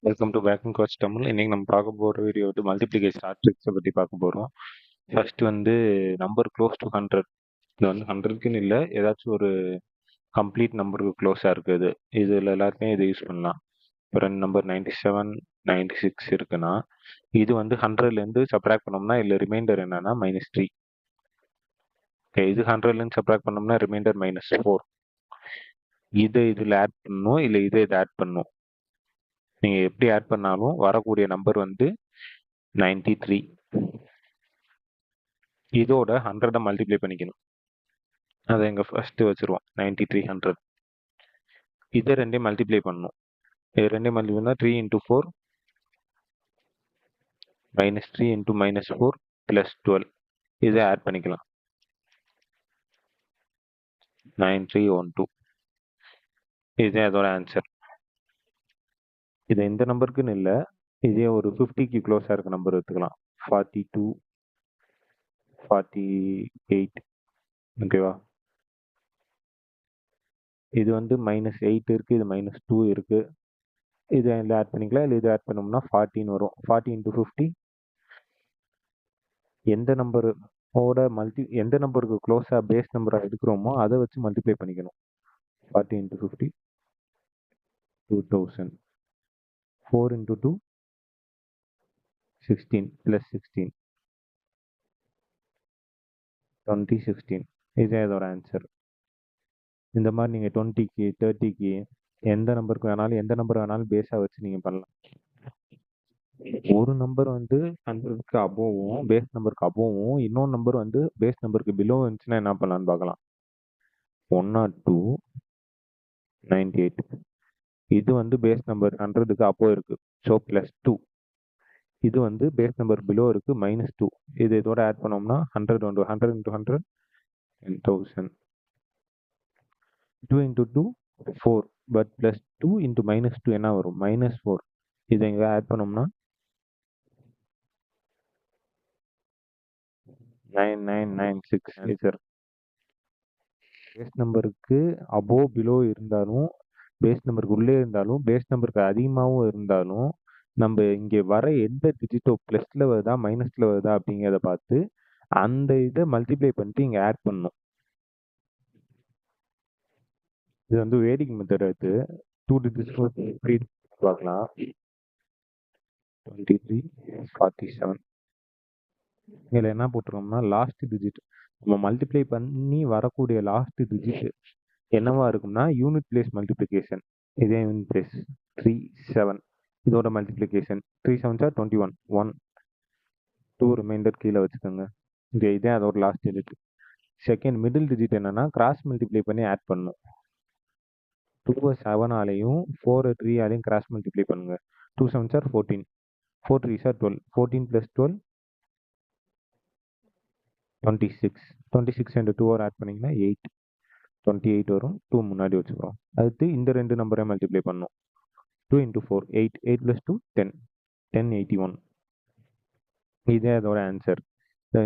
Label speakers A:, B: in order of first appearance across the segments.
A: Welcome to back and coach Tamil. இன்னைக்கு நம்ம பார்க்க போகிற வீடியோ வந்து மல்டிப்ளிகேஷன் ஸ்டாட்டிஸ்டிக்ஸை பற்றி பார்க்க போகிறோம். ஃபர்ஸ்ட் வந்து நம்பர் க்ளோஸ் டு 100. இது வந்து 100க்குன்னு இல்லை, ஏதாச்சும் ஒரு கம்ப்ளீட் நம்பருக்கு க்ளோஸாக இருக்குது. இதில் எல்லாருமே இதை யூஸ் பண்ணலாம். இப்போ ரெண்டு நம்பர் 97, 96 இருக்குன்னா இது வந்து 100லேருந்து சப்ராக்ட் பண்ணோம்னா இல்லை ரிமைண்டர் என்னன்னா -3. ஓகே, இது 100லேருந்து சப்ராக்ட் பண்ணோம்னா ரிமைண்டர் -4. இதில் ஆட் பண்ணணும், இல்லை இதை ஆட் பண்ணணும். நீங்கள் எப்படி ஆட் பண்ணாலும் வரக்கூடிய நம்பர் வந்து 93. இதோட 100 மல்டிப்ளை பண்ணிக்கணும். அதை இங்கே ஃபர்ஸ்ட் வச்சிருவோம். 93, 100. இதை ரெண்டையும் மல்டிப்ளை பண்ணணும். இது ரெண்டையும் மல்டிப்ளை பண்ணால் 3 × 4 -3 × -4 +12. இதை ஆட் பண்ணிக்கலாம். 9312. இதுதான் அதோட ஆன்சர். இது இந்த நம்பருக்குன்னு இல்லை, இதே ஒரு 50க்கு க்ளோஸாக இருக்க நம்பர் எடுத்துக்கலாம். 42, 48. ஓகேவா? இது வந்து -8 இருக்கு, இது -2 இருக்கு. இதை இதில் ஆட் பண்ணிக்கலாம். இல்லை இதை ஆட் பண்ணோம்னா 14 வரும். 40 × 50. எந்த நம்பருக்கு க்ளோஸாக பேஸ் நம்பராக எடுக்கிறோமோ அதை வச்சு மல்டிப்ளை பண்ணிக்கணும். 40 × 50 2000. 4 × 2 16 +16 2016. இதே இதோட ஆன்சர். இந்த மாதிரி நீங்கள் 20க்கு 30க்கு எந்த நம்பர் வேணாலும் பேஸாக வச்சு நீங்கள் பண்ணலாம். ஒரு நம்பர் வந்து 100க்கு அபோவும் பேஸ் நம்பருக்கு அபோவும், இன்னொரு நம்பர் வந்து பேஸ் நம்பருக்கு பிலோ இருந்துச்சுன்னா என்ன பண்ணலான்னு பார்க்கலாம். 102, 98. இது வந்து பேஸ் நம்பர் 100க்கு அப்போ இருக்கு, ஸோ +2. இது வந்து பேஸ் நம்பர் பிலோ இருக்கு, -2. இது இதோட ஆட் பண்ணோம்னா 100 × 100 10,000. 2 × 2 4, பட் +2 × -2 என்ன வரும்? -4. இதை இங்கே ஆட் பண்ணோம்னா 9996 ஆன்சர். பேஸ் நம்பருக்கு அபோ பிலோ இருந்தாலும், பேஸ் நம்பருக்கு உள்ளே இருந்தாலும், பேஸ் நம்பருக்கு அதிகமாகவும் இருந்தாலும், நம்ம இங்கே வர எந்த டிஜிட்டோ ப்ளஸில் வருதா மைனஸில் வருதா அப்படிங்கிறத பார்த்து அந்த இதை மல்டிப்ளை பண்ணிட்டு இங்கே ஆட் பண்ணணும். இது வந்து வேடிங் மெத்தட் எடுத்து 2 டிஜிட்ஸ் 3 பார்க்கலாம். 23, 47. இதில் என்ன போட்டுருக்கோம்னா லாஸ்ட் டிஜிட் நம்ம மல்டிப்ளை பண்ணி வரக்கூடிய லாஸ்ட் டிஜிட் என்னவா இருக்கும்னா யூனிட் பிளேஸ் மல்டிப்ளிகேஷன். இதே யூனிட் பிளேஸ் 3, 7. இதோட மல்டிப்ளிகேஷன் 3 7s are 21. 1 2 ரிமைண்டர் கீழே வச்சுக்கோங்க. இதே அதோட last digit. Second middle digit என்னன்னா கிராஸ் மல்டிப்ளை பண்ணி ஆட் பண்ணணும். 2 7ஆலையும் 4 3ஆலையும் கிராஸ் மல்டிப்ளை பண்ணுங்க. 2 7s are 14. 4 3s are 12. 14 + 12 26. 26 and 2 add பண்ணிங்கன்னா 8. 28 வரும். 2 முன்னாடி வச்சுக்கிறோம். அடுத்து இந்த ரெண்டு நம்பரை மல்டிப்ளை பண்ணணும். 2 × 4 8. 8 + 2 10. 1081. இதே அதோட ஆன்சர்.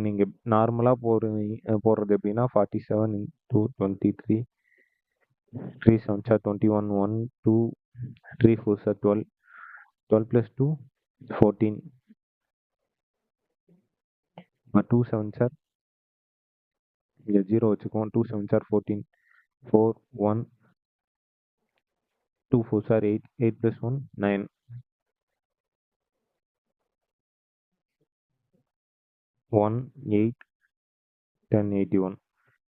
A: நீங்கள் நார்மலாக போடுறது எப்படின்னா 47 × 23. 3 7s are 21. 1 2 3 4s are 12. 12 + 2 14. 2 7s are இங்கே 0 வச்சுக்குவோம். 2 7s are 14. 4 1 2 4s are 8. 8 + 1 9. 1 8 1081.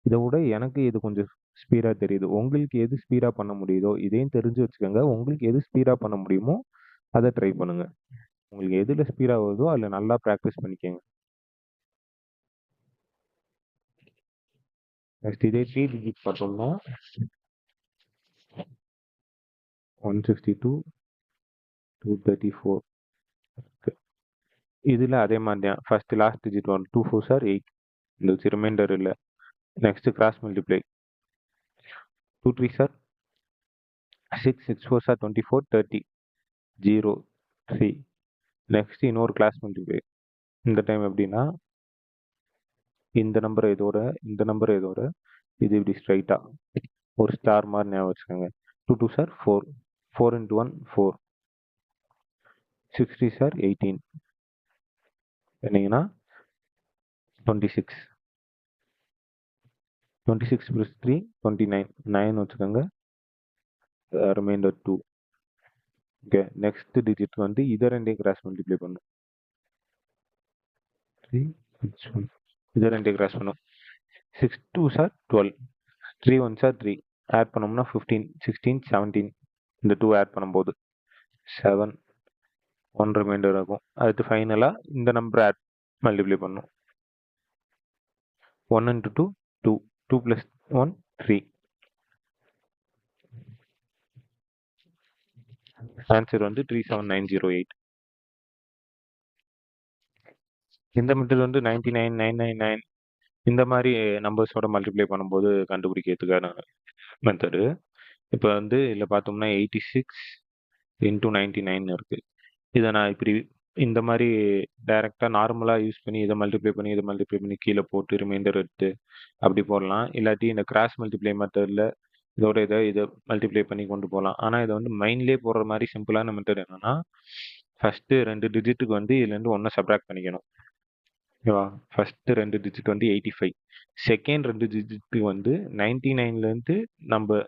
A: இதை விட எனக்கு இது கொஞ்சம் ஸ்பீடாக தெரியுது. உங்களுக்கு எது ஸ்பீடாக பண்ண முடியுதோ இதையும் தெரிஞ்சு வச்சுக்கோங்க. உங்களுக்கு எது ஸ்பீடாக பண்ண முடியுமோ அதை ட்ரை பண்ணுங்க. உங்களுக்கு எதில் ஸ்பீடாக வருதோ அதில் நல்லா ப்ராக்டிஸ் பண்ணிக்கோங்க. நெக்ஸ்ட் இதே 3 டிஜிட் பார்த்தோம்னா 162 234. இதில் அதே மாதிரி தான் ஃபர்ஸ்ட் லாஸ்ட் டிஜிட் வரும். 2 4s are 8. இந்த வச்சு ரிமைண்டர் இல்லை. Next cross multiply 2 3s are 6. 6 4s are 24. 30. 0 3. Next இன்னொரு கிளாஸ் மல்டிப்ளை. இந்த டைம் எப்படின்னா இந்த நம்பரை இதோட இது இப்படி ஸ்ட்ரைட்டாக ஒரு ஸ்டார் மாதிரி ஞாபகம் வச்சுக்கோங்க. 2 2s are 4. 4 × 1 4. 6 3 சார் 18 என்னங்கன்னா 26 26 + 3 29 9 வச்சுக்கோங்க ரிமைண்டர் 2 ஓகே நெக்ஸ்ட் டிஜிட் வந்து இதை ரெண்டையும் கிராஸ் மல்டிப்ளை பண்ணும் 3 6 1 இதை ரெண்டையும் கிராஸ் பண்ணும் 6 2 சார் 12 3 1 சார் 3 ஆட் பண்ணோம்னா 15 16 17 இந்த 2 ஆட் பண்ணும்போது 7 1 ரிமைண்டர் ஆகும் அடுத்து ஃபைனலாக இந்த நம்பர் ஆட் மல்டிப்ளை பண்ணும் 1 into 2 2 2 plus 1 3 ஆன்சர் வந்து 37908 இந்த மெத்தட் வந்து 99999 இந்த மாதிரி நம்பர்ஸோட மல்டிப்ளை பண்ணும்போது கண்டுபிடிக்கிறதுக்கான மெத்தடு இப்போ வந்து இதில் பார்த்தோம்னா 86 into 99 இருக்கு இதை நான் இப்படி இந்த மாதிரி டைரெக்டாக நார்மலாக யூஸ் பண்ணி இதை மல்டிப்ளை பண்ணி கீழே போட்டு ரிமைண்டர் எடுத்து அப்படி போடலாம் இல்லாட்டி இந்த கிராஸ் மல்டிப்ளை மெத்தடில் இதோட இதை மல்டிப்ளை பண்ணி கொண்டு போகலாம் ஆனால் இதை வந்து மைண்ட்லேயே போடுற மாதிரி சிம்பிளான மெத்தட் என்னன்னா ஃபஸ்ட்டு 2 டிஜிட்டுக்கு வந்து இதுலேருந்து ஒன்றை சப்ராக்ட் பண்ணிக்கணும் ஓகேவா ஃபஸ்ட்டு 2 டிஜிட் வந்து 85 செகண்ட் 2 டிஜிட்டுக்கு வந்து 99லேருந்து நம்ம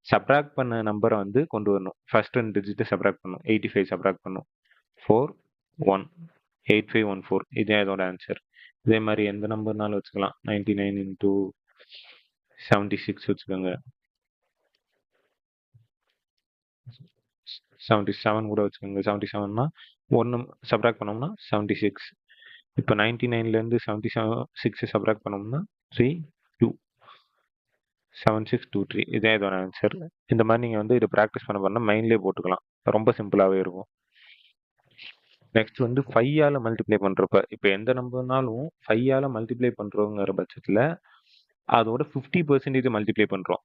A: சப்ராக்ட் பண்ண நம்பரை வந்து கொண்டு வரணும் ஃபர்ஸ்ட் 2 டிஜிட்டை சப்ராக்ட் பண்ணும் 85 சப்ராக்ட் பண்ணும் 4 1 8514 இதே இதோட ஆன்சர் இதே மாதிரி எந்த நம்பர்னாலும் வச்சுக்கலாம் 99 into 76 வச்சுக்கோங்க 77 கூட வச்சுக்கோங்க 77னா ஒன்று சப்ராக்ட் பண்ணோம்னா 76 இப்போ 99லேருந்து 76 சப்ராக்ட் பண்ணோம்னா 3 2 7623 இதே இதோட ஆன்சர் இந்த மாதிரி நீங்கள் வந்து இதை ப்ராக்டிஸ் பண்ண மைண்ட்லேயே போட்டுக்கலாம் ரொம்ப சிம்பிளாகவே இருக்கும் நெக்ஸ்ட் வந்து 5ஆல் மல்டிப்ளை பண்ணுறப்ப இப்போ எந்த நம்பர்னாலும் 5ஆல் மல்டிப்ளை பண்ணுறோங்கிற பட்சத்தில் அதோட 50% மல்டிப்ளை பண்ணுறோம்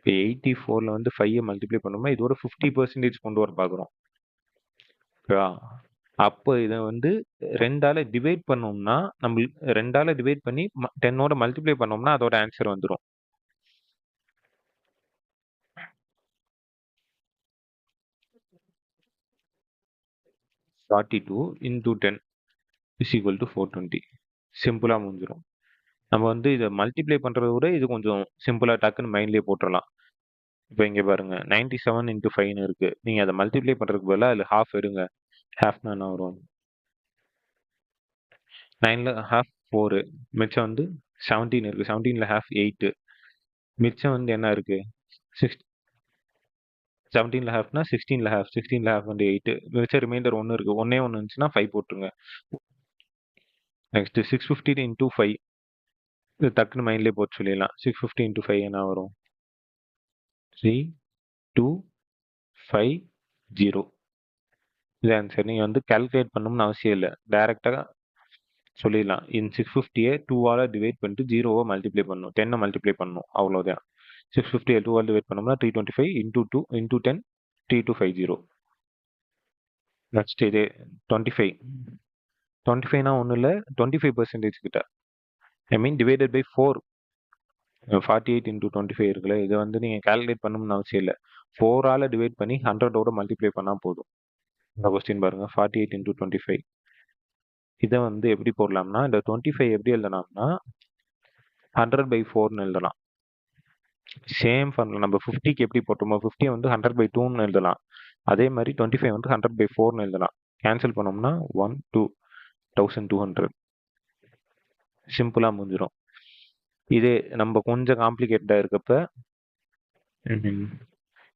A: இப்போ 84ல் வந்து 5ஐ மல்டிப்ளை பண்ணோம்னா இதோட 50% கொண்டு வர பார்க்குறோம் ஓகேவா அப்போ இதை வந்து 2ஆல் டிவைட் பண்ணோம்னா நம்ம 2ஆல் டிவைட் பண்ணி 10ஓட மல்டிப்ளை பண்ணோம்னா அதோட ஆன்சர் வந்துடும் forty two into 10 is equal to 420 சிம்பிளாக முடிஞ்சிடும் நம்ம வந்து இதை மல்டிப்ளை பண்ணுறத விட இது கொஞ்சம் சிம்பிளாக டக்குன்னு மைண்ட்லேயே போட்டுடலாம் இப்போ இங்கே பாருங்க 97 into 5ன்னு இருக்கு நீங்கள் அதை மல்டிப்ளை பண்ணுறதுக்கு பதிலாக அதில் ஹாஃப் எடுங்க ஹாஃப்னா என்ன வரும் 9ல் ஹாஃப் 4 மிச்சம் வந்து 17 இருக்கு 17ல் ஹாஃப் 8 மிச்சம் வந்து என்ன இருக்கு 17ல் ஹாஃப்னா 16ல் ஹாஃப் 16ல் ஹாஃப் வந்து 8 மிச்சம் ரிமைண்டர் 1 இருக்கு ஒன்னே ஒன்று இருந்துச்சுன்னா 5 போட்டுருங்க நெக்ஸ்ட் 650 into 5 இது டக்குன்னு மைண்ட்லேயே போட்டு சொல்லிடலாம் 650 into 5 என்ன வரும் 3 2 5 0 இது ஆன்சர் நீங்கள் வந்து கால்குலேட் பண்ணணும்னு அவசியம் இல்லை டைரெக்டாக சொல்லிடலாம் இந்த 650-ஐ 2ஆல் டிவைட் பண்ணிட்டு 0வை மல்டிப்ளை பண்ணணும் 10 மல்டிப்ளை பண்ணணும் அவ்வளோதான் 650-ஐ 2ஆல் டிவைட் பண்ணோம்னா 325 into 2 into 10 3250 நெக்ஸ்ட் இது 25 25னா ஒன்றும் இல்லை 25% கிட்ட ஐ மீன் டிவைடட் பை 4 48 into 25 இருக்குல்ல இதை வந்து நீங்கள் கால்குலேட் பண்ணணும்னு அவசியம் இல்லை 4ஆல் டிவைட் பண்ணி 100ஓட மல்டிப்ளை பண்ணால் போதும் இந்த கொஸ்டின் பாருங்க 48 into 25 இதை வந்து எப்படி போடலாம்னா இந்த 25 எப்படி எழுதலாம்னா 100/4ன்னு எழுதலாம் சேம் ஃபார்முலா நம்ம 50க்கு எப்படி போட்டோமோ 50 வந்து 100/2ன்னு எழுதலாம் அதே மாதிரி 25 வந்து 100/4ன்னு எழுதலாம் கேன்சல் பண்ணோம்னா 1 2 1200 சிம்பிளாக முடிஞ்சிடும் இதே நம்ம கொஞ்சம் காம்ப்ளிகேட்டடாக இருக்கப்ப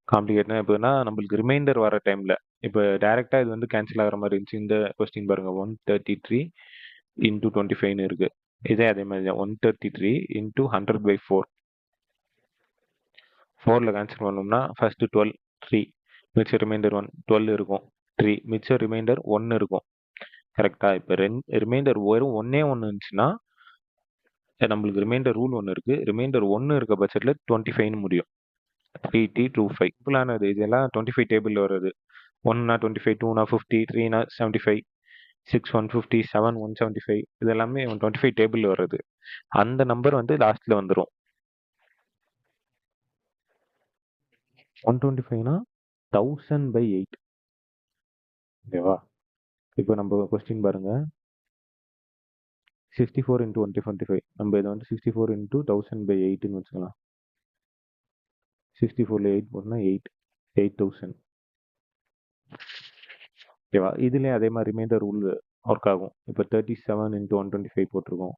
A: காம்ப்ளிகேட்னா எப்படின்னா நம்மளுக்கு ரிமைண்டர் வர டைமில் இப்போ டைரெக்டாக இது வந்து கேன்சல் ஆகிற மாதிரி இருந்துச்சு இந்த கொஸ்டின் பாருங்க 133 into 25ன்னு இருக்கு இதே அதே மாதிரி தான் 133 into 100/4 4ல் கேன்சல் பண்ணோம்னா ஃபர்ஸ்ட் 12 3 மிச்சம் ரிமைண்டர் 1 12 இருக்கும் 3 மிச்சம் ரிமைண்டர் 1 இருக்கும் கரெக்டா இப்போ ரிமைண்டர் வெறும் ஒன்னே ஒன்று இருந்துச்சுன்னா நம்மளுக்கு ரிமைண்டர் ரூல் ஒன்று இருக்கு ரிமைண்டர் 1 இருக்க பட்சத்தில் 25ன்னு முடியும் 3T25 சிம்பிளானது இதெல்லாம் 25 டேபிளில் வருது 1னா 25 2னா 50 3னா 75 6 150 7 175 இது எல்லாமே 25 டேபிளில் வருது அந்த நம்பர் வந்து லாஸ்ட்ல வந்துடும் 125னா 1000/8 ஓகேவா? இப்போ நம்ம கொஸ்டின் பாருங்க. 64 into 125. நம்ம இதை வந்து 64 into 1000/8ன்னு வச்சுக்கலாம். 64ல 8 போட்டோம்னா 8000. ஓகேவா? இதுலயும் அதே மாதிரி ரிமைண்டர் ரூல் ஒர்க் ஆகும். இப்போ 37 into 125 போட்டிருக்கோம்.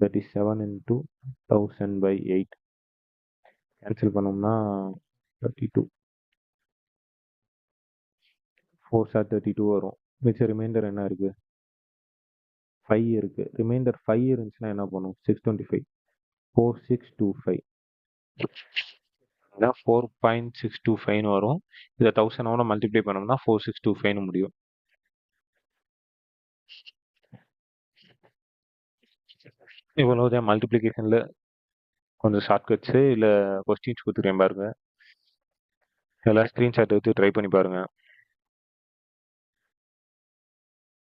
A: 37 into 1000/8 கேன்சல் பண்ணோம்னா 32. 4 சார் 32 வரும். மிச்ச ரிமைண்டர் என்ன இருக்கு? 5 இருக்கு. ரிமைண்டர் 5 இருந்துச்சுன்னா என்ன பண்ணும்? 625. 4625. இதான் 4.625 வரும். இதை 1000 மல்டிப்ளை பண்ணோம்னா 4625 முடியும். இவ்வளவுதான் மல்டிப்ளிகேஷன்ல கொஞ்சம் ஷார்ட்கட்ஸு இல்லை கொஸ்டின்ஸ் கொடுத்துருக்கேன் பாருங்க. எல்லாம் ஸ்க்ரீன்ஷாட் எடுத்து ட்ரை பண்ணி பாருங்க.